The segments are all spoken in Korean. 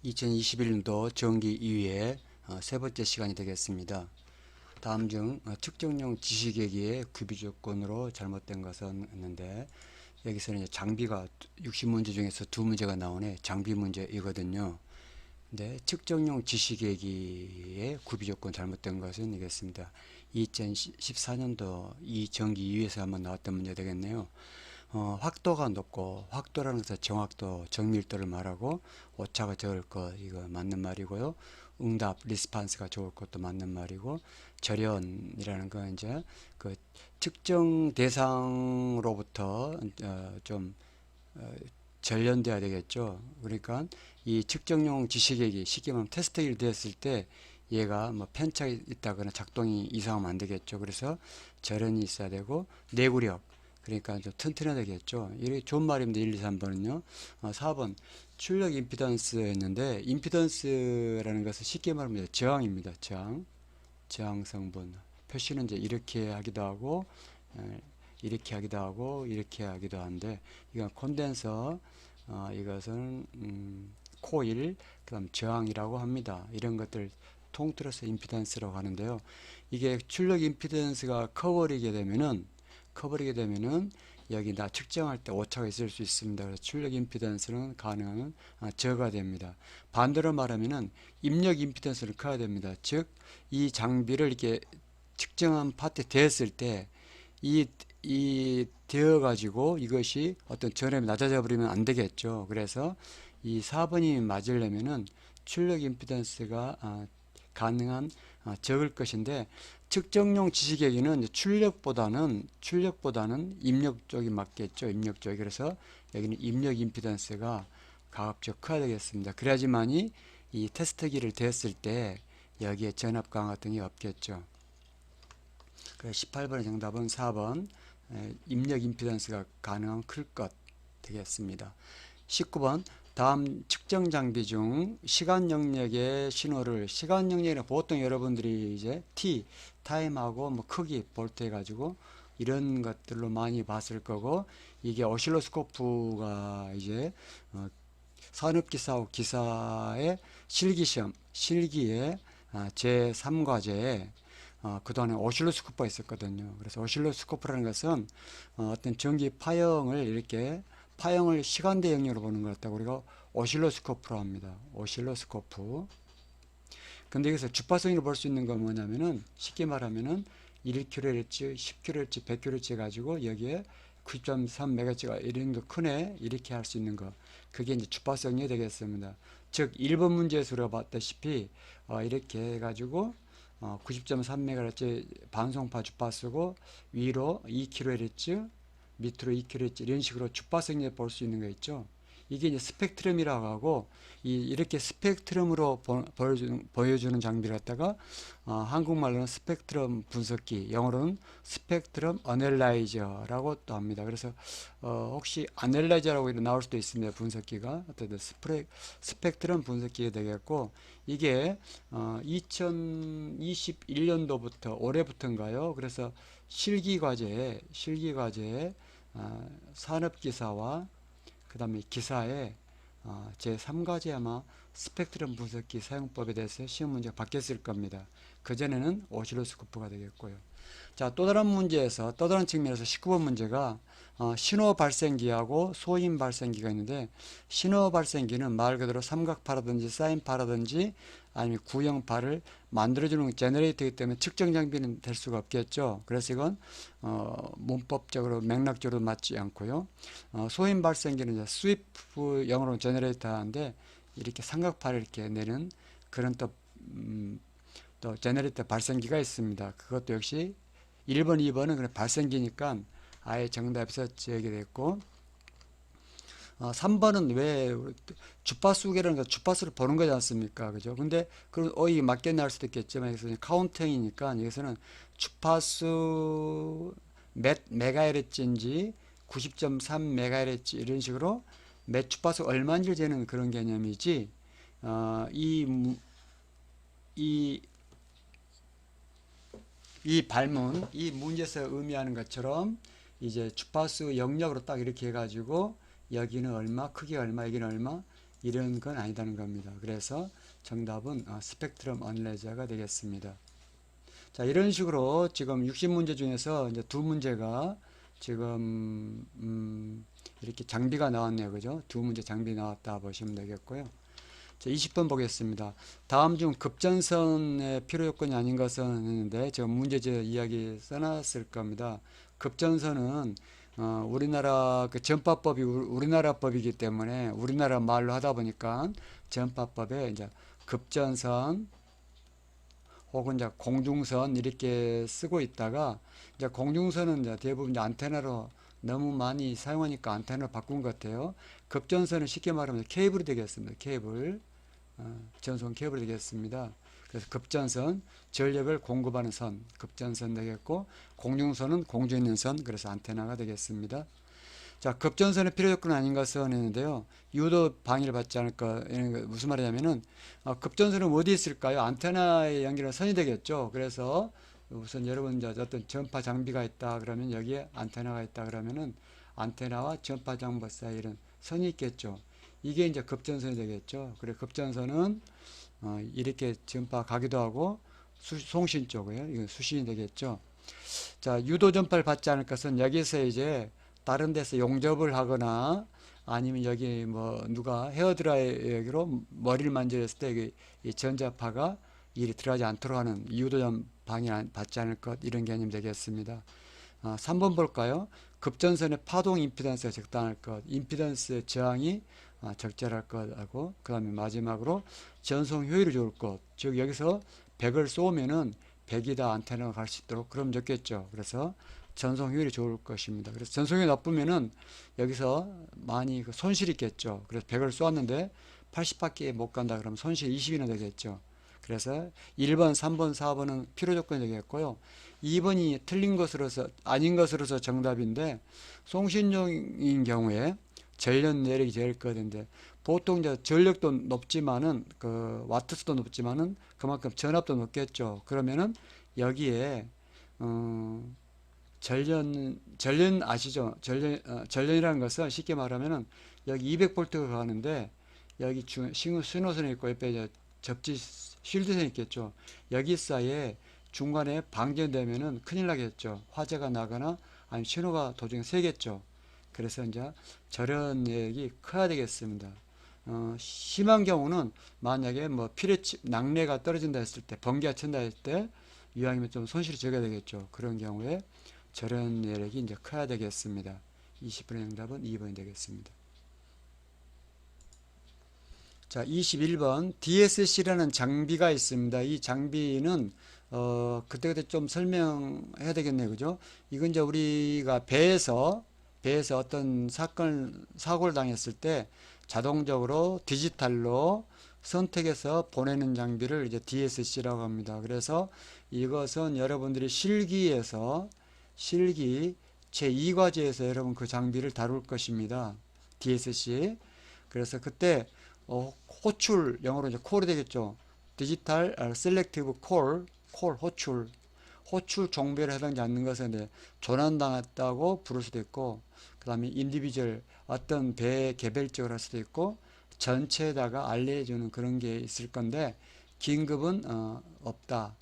2021년도 정기 2회 세 번째 시간이 되겠습니다. 다음 중 측정용 지시계기의 구비 조건으로 잘못된 것은 있는데, 여기서는 이제 장비가 60문제 중에서 두 문제가 나오네. 장비 문제이거든요. 근데 측정용 지시계기의 구비 조건 잘못된 것은 이겠습니다. 2014년도 이 정기 2회에서 한번 나왔던 문제 되겠네요. 확도가 높고, 확도라는 것은 정확도, 정밀도를 말하고, 오차가 적을 것, 이거 맞는 말이고요. 응답, 리스판스가 좋을 것도 맞는 말이고, 절연이라는 건 이제 그 측정 대상으로부터 좀 절연돼야 되겠죠. 그러니까 이 측정용 지시계기, 쉽게 말하면 테스트기를 되었을 때 얘가 뭐 편차가 있다거나 작동이 이상하면 안 되겠죠. 그래서 절연이 있어야 되고, 내구력, 그러니까 좀 튼튼해야 되겠죠. 이게 좋은 말입니다. 1, 2, 3번은요. 4번 출력 임피던스였는데, 임피던스라는 것은 쉽게 말하면 저항입니다. 저항 성분. 표시는 이제 이렇게 하기도 하고, 이렇게 하기도 하고, 이렇게 하기도 한데, 이건 콘덴서, 이것은 코일, 그다음 저항이라고 합니다. 이런 것들 통틀어서 임피던스라고 하는데요. 이게 출력 임피던스가 커버리게 되면은 여기 나 측정할 때 오차가 있을 수 있습니다. 그래서 출력 임피던스는 가능한 저가 됩니다. 반대로 말하면은 입력 임피던스를 커야 됩니다. 즉 이 장비를 이렇게 측정한 파트에 대었을 때 이 되어 가지고 이것이 어떤 전압이 낮아져 버리면 안 되겠죠. 그래서 이 4번이 맞으려면은 출력 임피던스가 가능한 적을 것인데, 측정용 지시계기는 출력보다는 입력 쪽이 맞겠죠. 입력 쪽이. 그래서 여기는 입력 임피던스가 가급적 커야 되겠습니다. 그래야지만이 이 테스트기를 대었을 때 여기에 전압 강화 같은 게 없겠죠. 그래서 18번의 정답은 4번 입력 임피던스가 가능한 클 것 되겠습니다. 19번 다음 측정 장비 중 시간 영역의 신호를, 시간 영역에는 보통 여러분들이 이제 타임하고 뭐 크기, 볼트 해가지고 이런 것들로 많이 봤을 거고, 이게 오실로스코프가 이제 산업기사하고 기사의 실기시험, 실기의 제3과제에 그동안에 오실로스코프가 있었거든요. 그래서 오실로스코프라는 것은 어떤 전기 파형을 시간대 영역으로 보는 것 같다고 우리가 오실로스코프로 합니다. 오실로스코프. 근데 여기서 주파성으로 볼 수 있는 건 뭐냐면은, 쉽게 말하면은 1kHz, 10kHz, 100kHz 해가지고 여기에 9.3MHz가 이런 거 크네, 이렇게 할 수 있는 거, 그게 이제 주파성이 되겠습니다. 즉 1번 문제에서 우리가 봤다시피 이렇게 해가지고 90.3MHz 반송파 주파수고, 위로 2kHz, 밑으로 2kHz, 이런 식으로 주파성에 볼 수 있는 거 있죠. 이게 이제 스펙트럼이라고 하고, 이렇게 스펙트럼으로 보여주는 장비를 갖다가 한국말로는 스펙트럼 분석기, 영어로는 스펙트럼 어널라이저라고 또 합니다. 그래서 혹시 어널라이저라고 나올 수도 있습니다. 분석기가 어떤 스펙트럼 분석기가 되겠고, 이게 2021년도부터 올해부터인가요? 그래서 실기과제에 산업기사와 그 다음에 기사에 제3과제 아마 스펙트럼 분석기 사용법에 대해서 시험 문제가 바뀌었을 겁니다. 그전에는 오실로스코프가 되겠고요. 자, 또 다른 측면에서 19번 문제가 신호 발생기하고 소임 발생기가 있는데, 신호 발생기는 말 그대로 삼각파라든지 사인파라든지 아니면 구형파를 만들어주는 제너레이터이기 때문에 측정 장비는 될 수가 없겠죠. 그래서 이건 문법적으로 맥락적으로 맞지 않고요. 소임 발생기는 이제 스위프, 영어로 제너레이터인데, 이렇게 삼각파를 이렇게 내는 그런 또 제너레이터 발생기가 있습니다. 그것도 역시 1번, 2번은 그냥 발생기니까 아예 정답에서 제기됐고, 3번은 왜 주파수계라는 거, 주파수를 보는 거지 않습니까? 그죠? 근데 그런 어이 맞겠네 할 수도 있겠지만, 여기서 카운팅이니까 여기서는 주파수 몇 메가헤르츠인지 90.3MHz 이런 식으로 몇 주파수 얼마인지를 재는 그런 개념이지, 이 이 문제에서 의미하는 것처럼 이제 주파수 영역으로 딱 이렇게 해가지고 여기는 얼마, 크기가 얼마, 여기는 얼마, 이런 건 아니다는 겁니다. 그래서 정답은 스펙트럼 어널라이저가 되겠습니다. 자, 이런 식으로 지금 60문제 중에서 이제 두 문제가 지금 이렇게 장비가 나왔네요. 그죠? 두 문제 장비 나왔다 보시면 되겠고요. 자, 20번 보겠습니다. 다음 중 급전선의 필요 요건이 아닌 것은 했는데 제가 문제제 이야기 써놨을 겁니다. 급전선은 우리나라 그 전파법이 우리나라 법이기 때문에 우리나라 말로 하다 보니까 전파법에 이제 급전선 혹은 이제 공중선 이렇게 쓰고 있다가 이제 공중선은 이제 대부분 이제 안테나로 너무 많이 사용하니까 안테나로 바꾼 것 같아요. 급전선은 쉽게 말하면 케이블이 되겠습니다. 케이블, 전송 케이블이 되겠습니다. 그래서 급전선, 전력을 공급하는 선, 급전선 되겠고, 공중선은 공중에 있는 선, 그래서 안테나가 되겠습니다. 자, 급전선의 필요 요건은 아닌 것은 했는데요. 유도 방해를 받지 않을 것, 이런 거 무슨 말이냐면은, 급전선은 어디 있을까요? 안테나에 연결한 선이 되겠죠. 그래서 우선 여러분 이제 어떤 전파 장비가 있다 그러면 여기에 안테나가 있다 그러면은 안테나와 전파 장비 사이에 이런 선이 있겠죠. 이게 이제 급전선이 되겠죠. 그래 급전선은 이렇게 전파 가기도 하고 송신 쪽이에요. 이건 수신이 되겠죠. 자, 유도 전파를 받지 않을 것은 여기서 이제 다른 데서 용접을 하거나 아니면 여기 뭐 누가 헤어드라이기로 머리를 만졌을 때 이 전자파가 일이 들어가지 않도록 하는 유도전 방해 받지 않을 것 이런 개념이 되겠습니다. 3번 볼까요? 급전선의 파동 임피던스가 적당할 것, 임피던스의 저항이 적절할 것하고 그 다음에 마지막으로 전송 효율이 좋을 것, 즉 여기서 100을 쏘면은 100이다 안테나가 갈 수 있도록 그럼 좋겠죠. 그래서 전송 효율이 좋을 것입니다. 그래서 전송이 나쁘면은 여기서 많이 그 손실이 있겠죠. 그래서 100을 쏘았는데 80밖에 못 간다 그러면 손실 20이나 되겠죠. 그래서 1번, 3번, 4번은 필요 조건이 되겠고요. 2번이 틀린 것으로서 아닌 것으로서 정답인데 송신용인 경우에 전력 내력이 제일 거든데 보통 이제 전력도 높지만은 그 와트수도 높지만은 그만큼 전압도 높겠죠. 그러면은 여기에 전련 아시죠? 전련이라는 것은 쉽게 말하면은 여기 200볼트가 가는데 여기 신호선이 있고 옆에 이제 접지 쉴드선이 있겠죠. 여기 사이에 중간에 방전되면은 큰일 나겠죠. 화재가 나거나 아니면 신호가 도중에 새겠죠. 그래서 이제 저런 내역이 커야 되겠습니다. 심한 경우는 만약에 뭐 낙뢰가 떨어진다 했을 때, 번개가 친다 했을 때, 이왕이면 좀 손실이 적어야 되겠죠. 그런 경우에 저런 내력이 이제 커야 되겠습니다. 20번의 정답은 2번이 되겠습니다. 자, 21번 DSC라는 장비가 있습니다. 이 장비는 그때그때 좀 설명해야 되겠네요. 그죠? 이건 이제 우리가 배에서 어떤 사고를 당했을 때 자동적으로 디지털로 선택해서 보내는 장비를 이제 DSC라고 합니다. 그래서 이것은 여러분들이 실기 제2과제에서 여러분 그 장비를 다룰 것입니다. DSC. 그래서 그때 호출, 영어로 이제 콜이 되겠죠. 디지털 셀렉티브 호출 종별에 해당되지 않는 것은 조난당했다고 부를 수도 있고, 그 다음에 인디비주얼 어떤 배 개별적으로 할 수도 있고, 전체에다가 알려주는 그런 게 있을 건데, 긴급은 없다.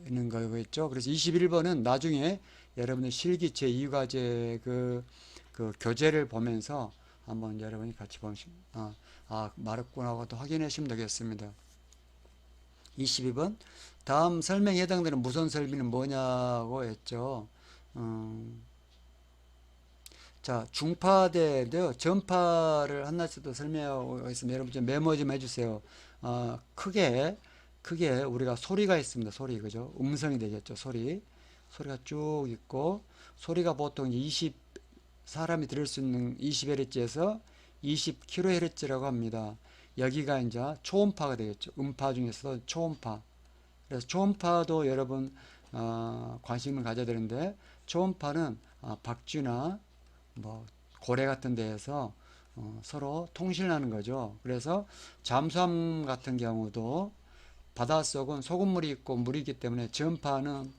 있는 거겠죠. 그래서 21번은 나중에 여러분의 실기 제2과제 그 교재를 보면서 한번 여러분이 같이 보시면 말했구나 하고 또 확인하시면 되겠습니다. 22번 다음 설명에 해당되는 무선 설비는 뭐냐고 했죠. 자, 중파대인데요. 전파를 하나씩 더 설명하고 있습니다. 여러분 좀 메모 좀 해주세요. 크게 우리가 소리가 있습니다. 소리, 그죠? 음성이 되겠죠. 소리가 쭉 있고, 소리가 보통 사람이 들을 수 있는 20Hz에서 20kHz라고 합니다. 여기가 이제 초음파가 되겠죠. 음파 중에서도 초음파. 그래서 초음파도 여러분 관심을 가져야 되는데, 초음파는 박쥐나 뭐 고래 같은 데에서 서로 통신하는 거죠. 그래서 잠수함 같은 경우도 바닷속은 소금물이 있고 물이 있기 때문에 전파는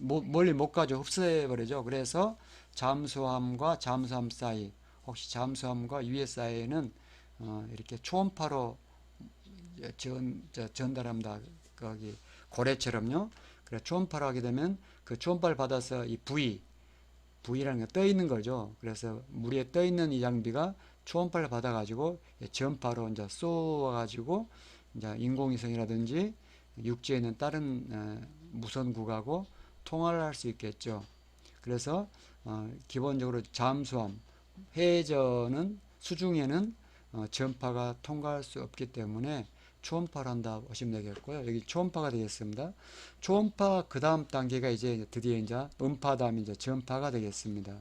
멀리 못 가죠. 흡수해버리죠. 그래서 잠수함과 잠수함 사이, 혹시 잠수함과 위에 사이에는 이렇게 초음파로 전달합니다. 거기 고래처럼요. 그래 초음파로 하게 되면 그 초음파를 받아서 이 V라는 게 떠 있는 거죠. 그래서 물 위에 떠 있는 이 장비가 초음파를 받아가지고 전파로 이제 쏘아가지고 이제 인공위성이라든지 육지에 있는 다른 무선국하고 통화를 할 수 있겠죠. 그래서 기본적으로 잠수함, 해저는 수중에는 전파가 통과할 수 없기 때문에 초음파를 한다 보시면 되겠고요. 여기 초음파가 되겠습니다. 초음파 그 다음 단계가 이제 드디어 이제 음파 다음 이제 전파가 되겠습니다.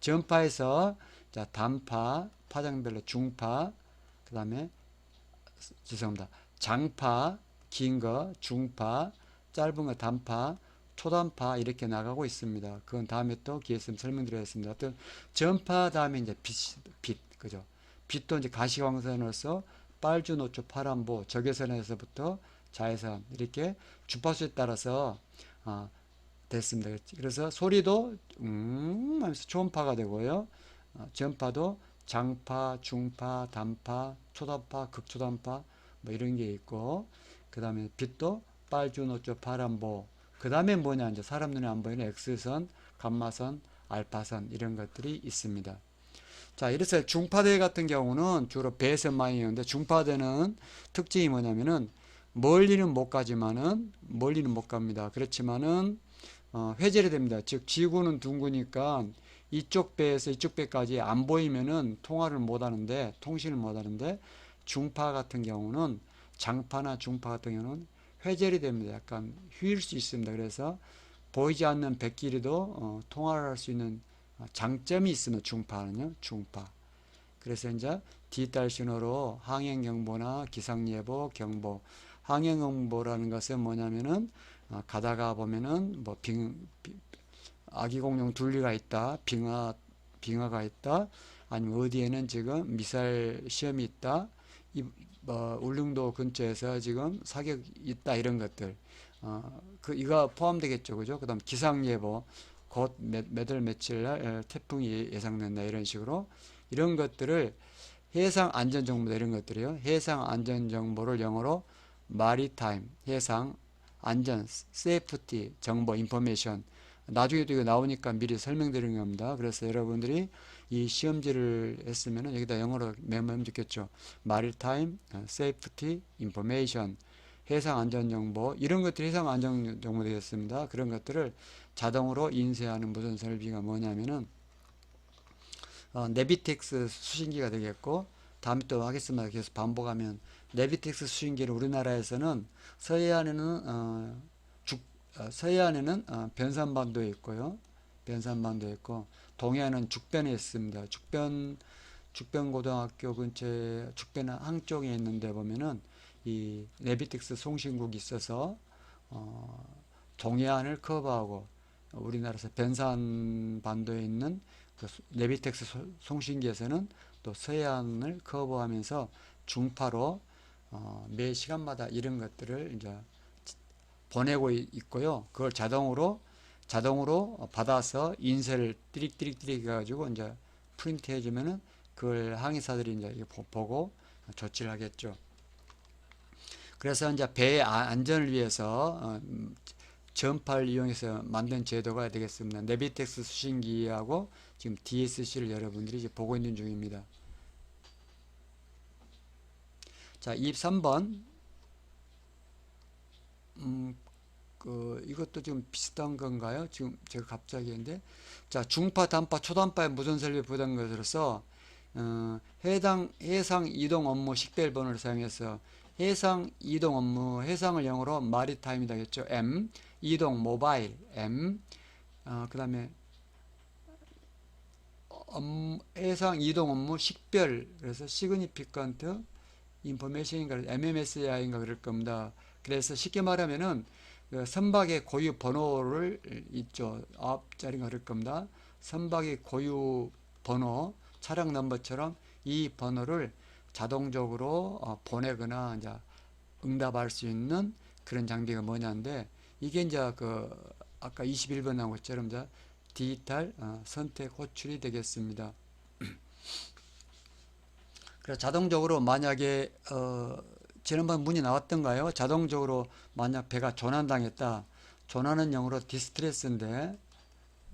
전파에서 자 단파, 파장별로 중파, 그 다음에 죄송합니다. 장파, 긴 거, 중파, 짧은 거 단파, 초단파 이렇게 나가고 있습니다. 그건 다음에 또 기회 있으면 설명드리겠습니다. 어떤 전파 다음에 이제 빛, 그죠? 빛도 이제 가시광선으로서 빨주, 노초, 파란보, 적외선에서부터 자외선 이렇게 주파수에 따라서 됐습니다. 그래서 소리도 하면서 초음파가 되고요. 전파도 장파, 중파, 단파, 초단파, 극초단파 뭐 이런 게 있고 그 다음에 빛도 빨주, 노초, 파란보 그 다음에 뭐냐 이제 사람 눈에 안 보이는 X선, 감마선, 알파선 이런 것들이 있습니다. 자, 이래서 중파대 같은 경우는 주로 배에서 많이 이용하는데 중파대는 특징이 뭐냐면은 멀리는 못 가지만은 멀리는 못 갑니다. 그렇지만은 회절이 됩니다. 즉 지구는 둥그니까 이쪽 배에서 이쪽 배까지 안 보이면은 통화를 못 하는데 통신을 못 하는데 중파 같은 경우는 장파나 중파 같은 경우는 회절이 됩니다. 약간 휘일 수 있습니다. 그래서 보이지 않는 백끼리도 통화를 할 수 있는 장점이 있습니다. 중파는요. 중파. 그래서 이제 디지털 신호로 항행 경보나 기상 예보, 경보. 항행 경보라는 것은 뭐냐면은 가다가 보면은 뭐 아기 공룡 둘리가 있다, 빙하가 있다, 아니면 어디에는 지금 미사일 시험이 있다, 울릉도 근처에서 지금 사격이 있다 이런 것들. 이거 포함되겠죠, 그죠? 그다음 기상 예보. 곧 몇 월 며칠 날 태풍이 예상된다 이런 식으로 이런 것들을 해상 안전 정보 이런 것들이요. 해상 안전 정보를 영어로 마리타임 해상 안전 세이프티 정보 인포메이션 나중에도 이거 나오니까 미리 설명드리는 겁니다. 그래서 여러분들이 이 시험지를 했으면 여기다 영어로 메모하면 좋겠죠. 마리타임 세이프티 인포메이션 해상 안전 정보 이런 것들이 해상 안전 정보 되겠습니다. 그런 것들을 자동으로 인쇄하는 무선 설비가 뭐냐면은 네비텍스 수신기가 되겠고 다음에 또 하겠습니다. 계속 반복하면 네비텍스 수신기를 우리나라에서는 서해안에는 변산반도에 있고요. 변산반도에 있고 동해안은 죽변에 있습니다. 죽변고등학교 근처에 죽변 항쪽에 있는데 보면은 이 네비텍스 송신국이 있어서 동해안을 커버하고 우리나라에서 변산반도에 있는 그 네비텍스 송신기에서는 또 서해안을 커버하면서 중파로 매 시간마다 이런 것들을 이제 보내고 있고요. 그걸 자동으로 받아서 인쇄를 띠릭띠릭 해가지고 이제 프린트 해주면은 그걸 항해사들이 이제 보고 조치를 하겠죠. 그래서 이제 배의 안전을 위해서 전파를 이용해서 만든 제도가 되겠습니다. 네비텍스 수신기하고 지금 DSC를 여러분들이 이제 보고 있는 중입니다. 자, 23번. 이것도 좀 비슷한 건가요? 지금 제가 갑자기 했는데. 자, 중파, 단파, 초단파의 무선 설비 부담 것으로서, 해상 이동 업무 식별번호를 사용해서 해상 이동 업무, 해상을 영어로 마리타임이다 겠죠. M, 이동 모바일, M, 그 다음에 해상 이동 업무 식별, 그래서 시그니피컨트 인포메이션인가 MMSI인가 그럴 겁니다. 그래서 쉽게 말하면은 그 선박의 고유 번호를 있죠. 앞자리가 그럴 겁니다. 선박의 고유 번호, 차량 넘버처럼 이 번호를 자동적으로 보내거나 이제 응답할 수 있는 그런 장비가 뭐냐인데 이게 이제 그 아까 21번 나온 것처럼 이제 디지털 선택 호출이 되겠습니다. 그래서 자동적으로 만약에 지난번 문이 나왔던가요? 자동적으로 만약 배가 조난당했다. 조난은 영어로 디스트레스인데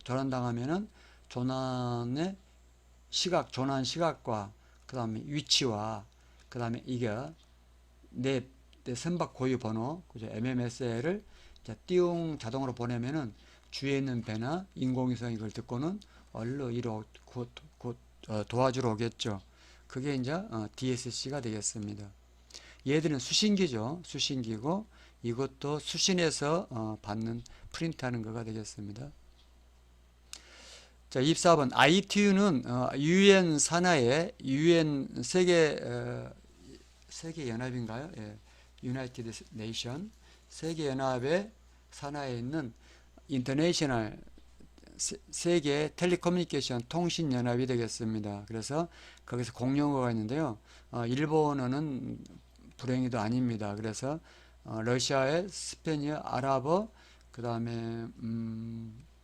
조난당하면은 조난의 시각, 조난 시각과 그 다음에 위치와 그 다음에 이게 내 선박 고유 번호, 그죠? MMS를 띠용 자동으로 보내면은 주위에 있는 배나 인공위성이 그걸 듣고는 얼른 이로 곧 도와주러 오겠죠. 그게 이제 DSC가 되겠습니다. 얘들은 수신기죠. 수신기고 이것도 수신해서 받는 프린트하는 거가 되겠습니다. 자, 24번 ITU는 UN 산하의 UN 세계 연합인가요? 예. 유나이티드 네이션 세계 연합의 산하에 있는 인터내셔널 세계 텔레커뮤니케이션 통신 연합이 되겠습니다. 그래서 거기서 공용어가 있는데요. 일본어는 불행히도 아닙니다. 그래서 러시아의 스페인어, 아랍어, 그 다음에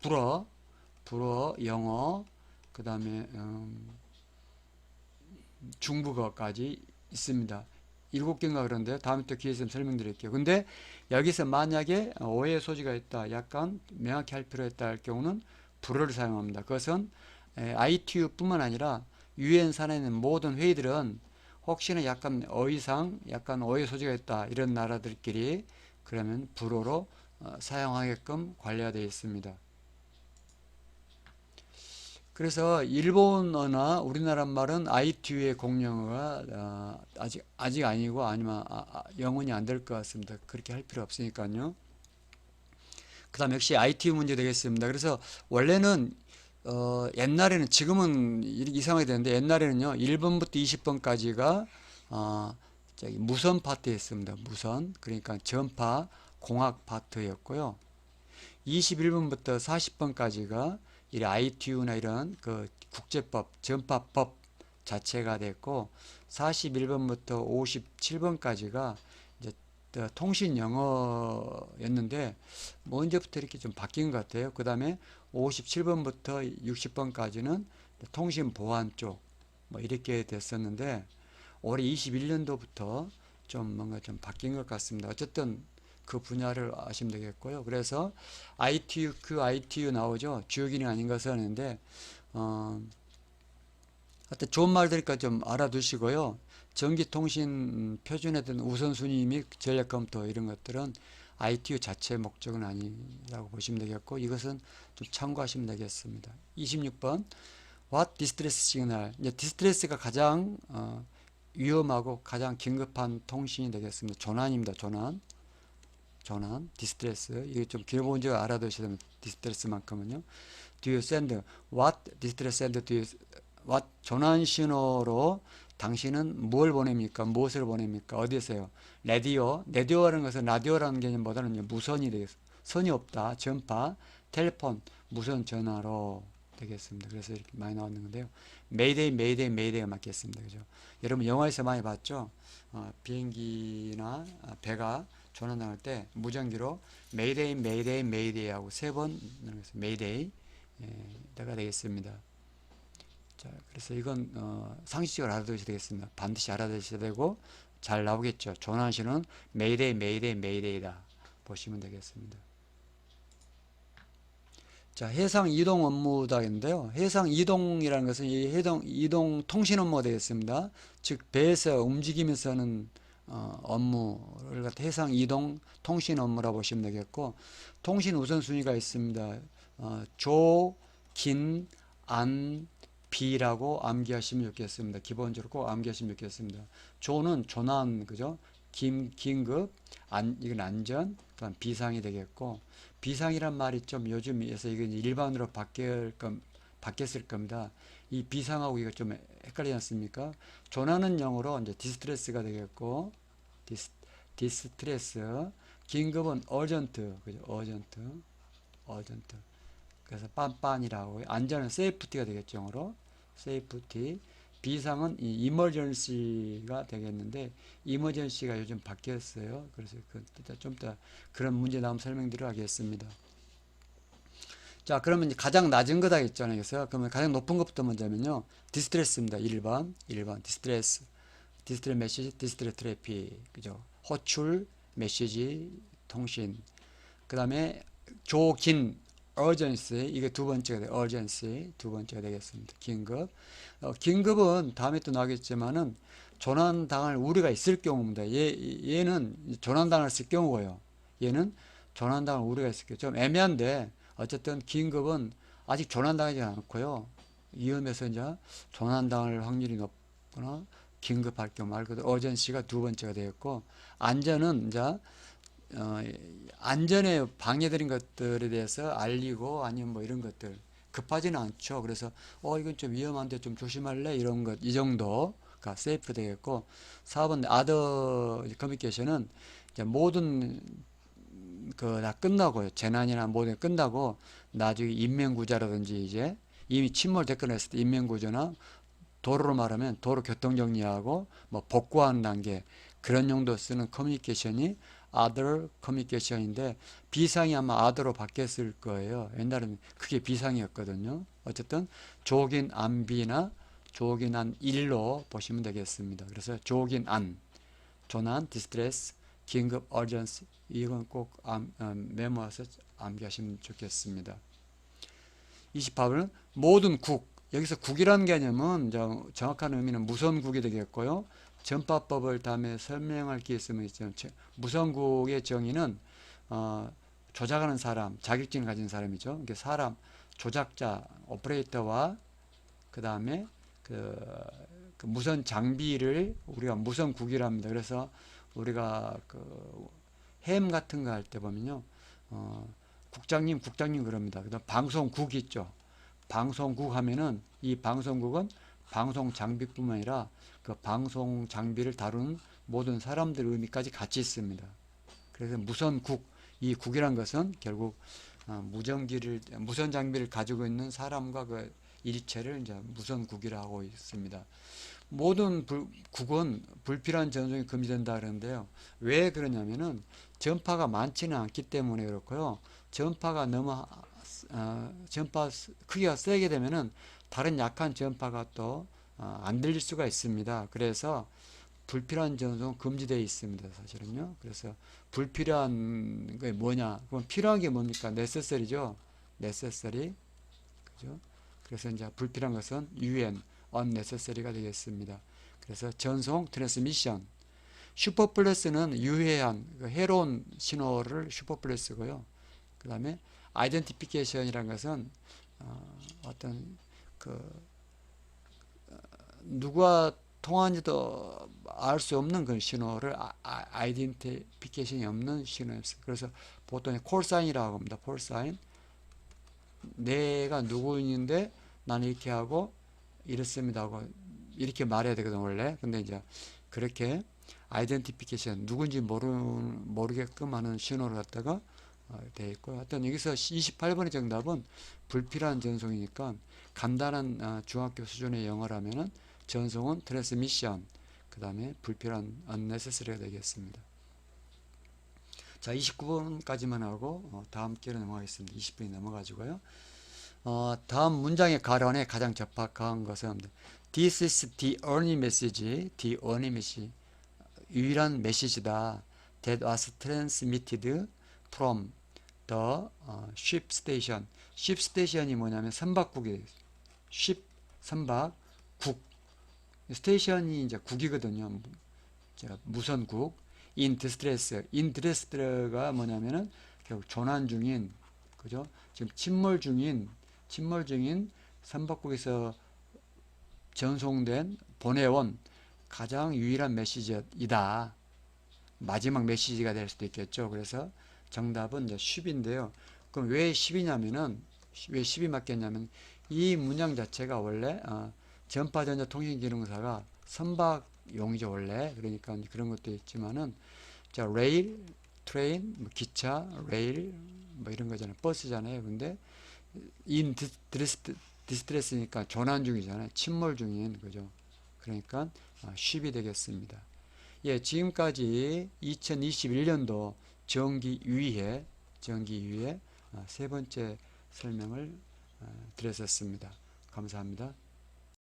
불어, 영어, 그 다음에 중국어까지 있습니다. 7개인가 그런데 다음에 또 기회 있으면 설명드릴게요. 근데 여기서 만약에 오해의 소지가 있다, 약간 명확히 할 필요가 있다 할 경우는 불어를 사용합니다. 그것은 ITU뿐만 아니라 UN 산하에 있는 모든 회의들은 혹시나 약간 어휘상 약간 오해 소지가 있다 이런 나라들끼리 그러면 불어로 사용하게끔 관리가 되어 있습니다. 그래서 일본어나 우리나라 말은 ITU의 공용어가 아직 아니고 아니면 영원히 안 될 것 같습니다. 그렇게 할 필요 없으니까요. 그 다음 역시 ITU 문제 되겠습니다. 그래서 원래는 옛날에는 지금은 이상하게 되는데 옛날에는요 1번부터 20번까지가 저기 무선 파트였습니다. 무선 그러니까 전파 공학 파트였고요. 21번부터 40번까지가 이 ITU나 이런 그 국제법, 전파법 자체가 됐고 41번부터 57번까지가 이제 통신 영어였는데 뭐 언제부터 이렇게 좀 바뀐 것 같아요. 그 다음에 57번부터 60번까지는 통신 보안 쪽 뭐 이렇게 됐었는데 올해 21년도부터 좀 뭔가 좀 바뀐 것 같습니다. 어쨌든 그 분야를 아시면 되겠고요. 그래서 ITU, ITU 나오죠. 주요 기능 아닌 것을 하는데, 하여튼 좋은 말들이니까 좀 알아두시고요. 전기통신 표준에 대한 우선순위 및 전략 검토 이런 것들은 ITU 자체 목적은 아니라고 보시면 되겠고, 이것은 좀 참고하시면 되겠습니다. 26번, What Distress Signal. 이제 디스트레스가 가장 위험하고 가장 긴급한 통신이 되겠습니다. 조난입니다. 조난, 디스트레스. 이게 좀 기본 문제가 알아두셔야 됩니다. 디스트레스만큼은요. Do you send what distress send do you what 조난 신호로 당신은 뭘 보냅니까? 무엇을 보냅니까? 어디서요? 라디오라는 것은 라디오라는 개념보다는 무선이 되겠습니다. 선이 없다. 전파, 텔레폰, 무선 전화로 되겠습니다. 그래서 이렇게 많이 나오는 건데요. 메이데이가 맞겠습니다. 그죠? 여러분 영화에서 많이 봤죠? 비행기나 배가 조난당할 때 무전기로 메이데이 하고 3번 메이데이가 되겠습니다. 자, 그래서 이건 상식적으로 알아두셔야 되겠습니다. 반드시 알아두셔야 되고 잘 나오겠죠. 조난신호는 메이데이다 보시면 되겠습니다. 자, 해상 이동 업무다인데요. 해상 이동이라는 것은 이 이동 통신 업무가 되겠습니다. 즉 배에서 움직이면서 하는 업무를 갖다 해상 이동 통신 업무라 보시면 되겠고 통신 우선순위가 있습니다. 조, 긴, 안, 비라고 암기하시면 좋겠습니다. 기본적으로 꼭 암기하시면 좋겠습니다. 조는 조난, 그죠? 긴급, 이건 안전, 그다음 비상이 되겠고 비상이란 말이 좀 요즘에서 이게 일반으로 바뀌었을 겁니다. 이 비상하고 이거 좀 헷갈리지 않습니까? 조난은 영어로 이제 디스트레스가 되겠고 디스트레스 긴급은 urgent, 그죠? urgent. 그래서 빤빤이라고 안전은 safety가 되겠죠. 영어로 safety. 비상은 이 emergency가 되겠는데 emergency가 요즘 바뀌었어요. 그래서 좀 이따 그런 문제 나오면 설명드리도록 하겠습니다. 자, 그러면 이제 가장 낮은 거다 했잖아요. 그래서 그러면 가장 높은 것부터 먼저 하면요. 디스트레스입니다. 1번 디스트레스. 디스트레스 메시지, 디스트레스 트래픽, 그죠? 호출, 메시지, 통신. 그 다음에 조긴, urgency, 이게 두 번째가 돼. urgency, 두 번째가 되겠습니다. 긴급. 긴급은 다음에 또 나오겠지만은 조난당할 우려가 있을 경우입니다. 얘는 조난당했을 경우고요. 얘는 조난당할 우려가 있을 경우. 좀 애매한데, 어쨌든 긴급은 아직 조난당하지 않고요. 위험해서 이제 조난당할 확률이 높거나 긴급할 경우 말 그대로 urgency가 두 번째가 되겠고, 안전은 이제 안전에 방해되는 것들에 대해서 알리고 아니면 뭐 이런 것들 급하지는 않죠. 그래서 이건 좀 위험한데 좀 조심할래 이런 것 이 정도가 세이프 되겠고 4번 아더 커뮤니케이션은 이제 모든 그 다 끝나고요. 재난이나 모든 게 끝나고 나중에 인명구조라든지 이제 이미 침몰됐거나 했을 때 인명구조나 도로로 말하면 도로 교통 정리하고 뭐 복구하는 단계 그런 용도 쓰는 커뮤니케이션이 other 커뮤니케이션인데 비상이 아마 other로 바뀌었을 거예요. 옛날에는 그게 비상이었거든요. 어쨌든 조긴 안비나 조긴 안 일로 보시면 되겠습니다. 그래서 조긴 안, 조난, 디스트레스, 긴급, urgency 이건 꼭 메모해서 암기하시면 좋겠습니다. 28번은 모든 국, 여기서 국이라는 개념은 정확한 의미는 무선국이 되겠고요. 전파법을 다음에 설명할 게 있으면 있죠. 무선국의 정의는 조작하는 사람, 자격증을 가진 사람이죠. 이게 사람, 조작자, 오퍼레이터와 그 다음에 그 무선 장비를 우리가 무선국이라 합니다. 그래서 우리가 그 햄 같은 거 할 때 보면요. 국장님 그럽니다. 그다음 방송국 있죠. 방송국 하면은 이 방송국은 방송 장비뿐만 아니라 그 방송 장비를 다루는 모든 사람들 의미까지 같이 있습니다. 그래서 무선국, 이 국이란 것은 결국 무선 장비를 가지고 있는 사람과 그 일체를 이제 무선국이라고 하고 있습니다. 모든 국은 불필요한 전송이 금지된다 그러는데요. 왜 그러냐면은 전파가 많지는 않기 때문에 그렇고요. 전파가 너무 전파 크기가 세게 되면은 다른 약한 전파가 또 안 들릴 수가 있습니다. 그래서 불필요한 전송은 금지되어 있습니다. 사실은요. 그래서 불필요한 게 뭐냐? 그럼 필요한 게 뭡니까? necessary죠. necessary. 그죠? 그래서 이제 불필요한 것은 unnecessary가 되겠습니다. 그래서 전송, 트랜스미션. 슈퍼플러스는 유해한, 해로운 신호를 슈퍼플러스고요. 그 다음에 아이덴티피케이션이라는 것은 어떤 누가 통화한지도 알 수 없는 그런 신호를 아이덴티피케이션이 없는 신호였어요. 그래서 보통 콜사인이라고 합니다. 콜사인. 내가 누구인데 나는 이렇게 하고 이렇습니다 하고 이렇게 말해야 되거든 원래. 근데 이제 그렇게 아이덴티피케이션 누군지 모르게끔 하는 신호를 갖다가 되어 있고요. 하여튼 여기서 28번의 정답은 불필요한 전송이니까 간단한 중학교 수준의 영어라면은 전송은 트랜스미션, 그 다음에 불필요한 unnecessary가 되겠습니다. 자, 29번까지만 하고 다음 기회로 넘어가겠습니다. 20분이 넘어가지고요. 다음 문장의 가론에 가장 적합한 것은 This is the only message, the only message, 유일한 메시지다. That was transmitted from the ship station. ship station이 뭐냐면 선박국이에요. ship, 선박, 국. 스테이션이 이제 국이거든요. 무선국. in distress. in distress가 뭐냐면은 결국 조난 중인, 그죠? 지금 침몰 중인 선박국에서 전송된 보내온 가장 유일한 메시지이다. 마지막 메시지가 될 수도 있겠죠. 그래서 정답은 이제 10인데요. 그럼 왜 10이냐면은 왜 10이 맞겠냐면 이 문장 자체가 원래 전파전자통신기능사가 선박용이죠 원래. 그러니까 그런 것도 있지만은 자 레일, 트레인, 뭐 기차, 레일 뭐 이런 거잖아요. 버스잖아요. 근데 인 디스트레스니까 조난 중이잖아요. 침몰 중인 거죠. 그러니까 10이 되겠습니다. 예, 지금까지 2021년도 정기유예 세 번째 설명을 드렸었습니다. 감사합니다.